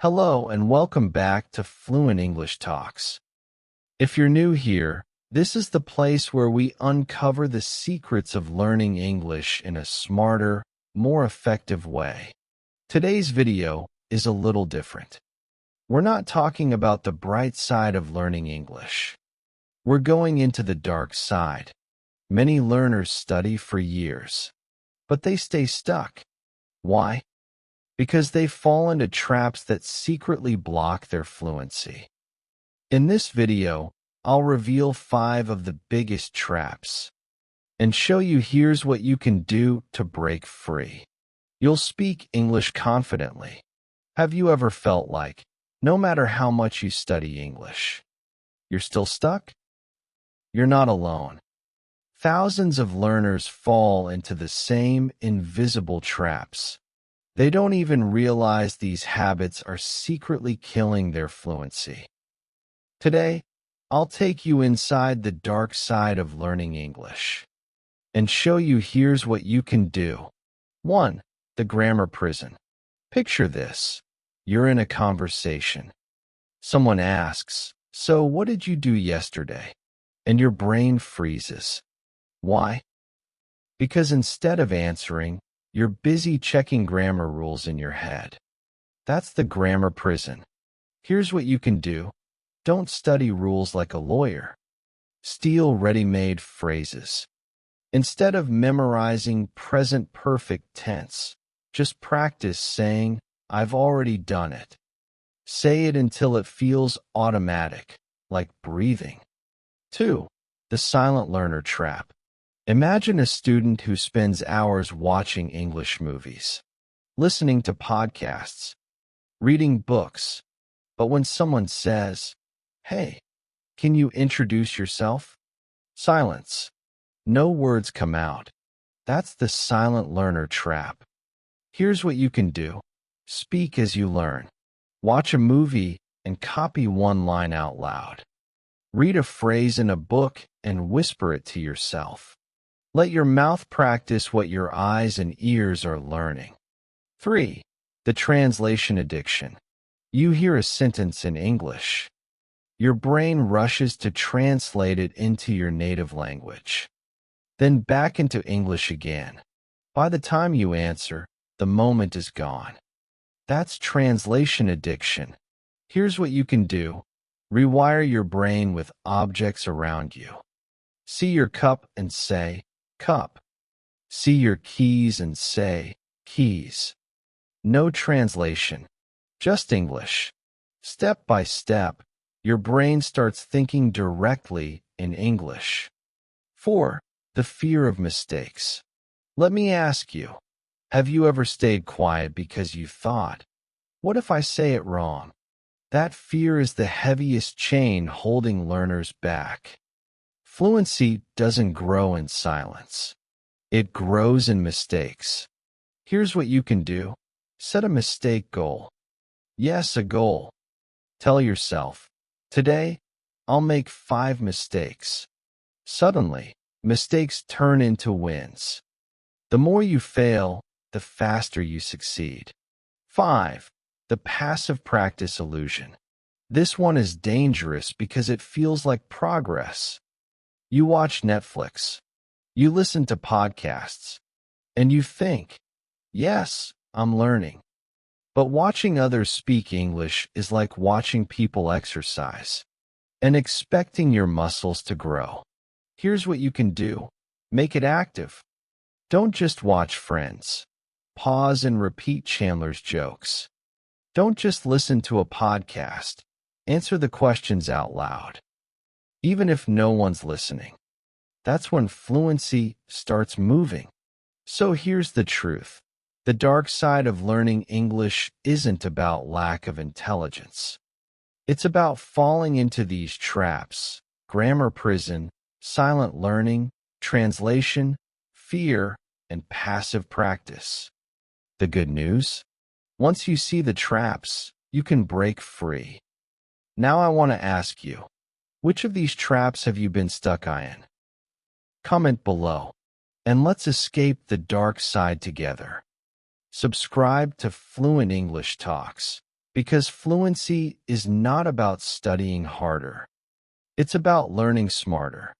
Hello and welcome back to Fluent English Talks. If you're new here, this is the place where we uncover the secrets of learning English in a smarter, more effective way. Today's video is a little different. We're not talking about the bright side of learning English. We're going into the dark side. Many learners study for years, but they stay stuck. Why? Because they fall into traps that secretly block their fluency. In this video, I'll reveal 5 of the biggest traps and show you here's what you can do to break free. You'll speak English confidently. Have you ever felt like, no matter how much you study English, you're still stuck? You're not alone. Thousands of learners fall into the same invisible traps. They don't even realize these habits are secretly killing their fluency. Today, I'll take you inside the dark side of learning English and show you here's what you can do. 1. The grammar prison. Picture this. You're in a conversation. Someone asks, "So what did you do yesterday?" And your brain freezes. Why? Because instead of answering, you're busy checking grammar rules in your head. That's the grammar prison. Here's what you can do. Don't study rules like a lawyer. Steal ready-made phrases. Instead of memorizing present perfect tense, just practice saying, "I've already done it." Say it until it feels automatic, like breathing. 2. The silent learner trap. Imagine a student who spends hours watching English movies, listening to podcasts, reading books, but when someone says, "Hey, can you introduce yourself?" Silence. No words come out. That's the silent learner trap. Here's what you can do. Speak as you learn. Watch a movie and copy one line out loud. Read a phrase in a book and whisper it to yourself. Let your mouth practice what your eyes and ears are learning. 3. The translation addiction. You hear a sentence in English. Your brain rushes to translate it into your native language. Then back into English again. By the time you answer, the moment is gone. That's translation addiction. Here's what you can do. Rewire your brain with objects around you. See your cup and say, "Cup." See your keys and say, "Keys." No translation, just English. Step by step, your brain starts thinking directly in English. 4. The fear of mistakes. Let me ask you, have you ever stayed quiet because you thought, "What if I say it wrong?" That fear is the heaviest chain holding learners back. Fluency doesn't grow in silence. It grows in mistakes. Here's what you can do. Set a mistake goal. Yes, a goal. Tell yourself, "Today, I'll make 5 mistakes." Suddenly, mistakes turn into wins. The more you fail, the faster you succeed. 5. The passive practice illusion. This one is dangerous because it feels like progress. You watch Netflix, you listen to podcasts, and you think, "Yes, I'm learning." But watching others speak English is like watching people exercise and expecting your muscles to grow. Here's what you can do. Make it active. Don't just watch Friends. Pause and repeat Chandler's jokes. Don't just listen to a podcast. Answer the questions out loud, even if no one's listening. That's when fluency starts moving. So here's the truth. The dark side of learning English isn't about lack of intelligence. It's about falling into these traps: grammar prison, silent learning, translation, fear, and passive practice. The good news? Once you see the traps, you can break free. Now I want to ask you, which of these traps have you been stuck in? Comment below, and let's escape the dark side together. Subscribe to Fluent English Talks because fluency is not about studying harder. It's about learning smarter.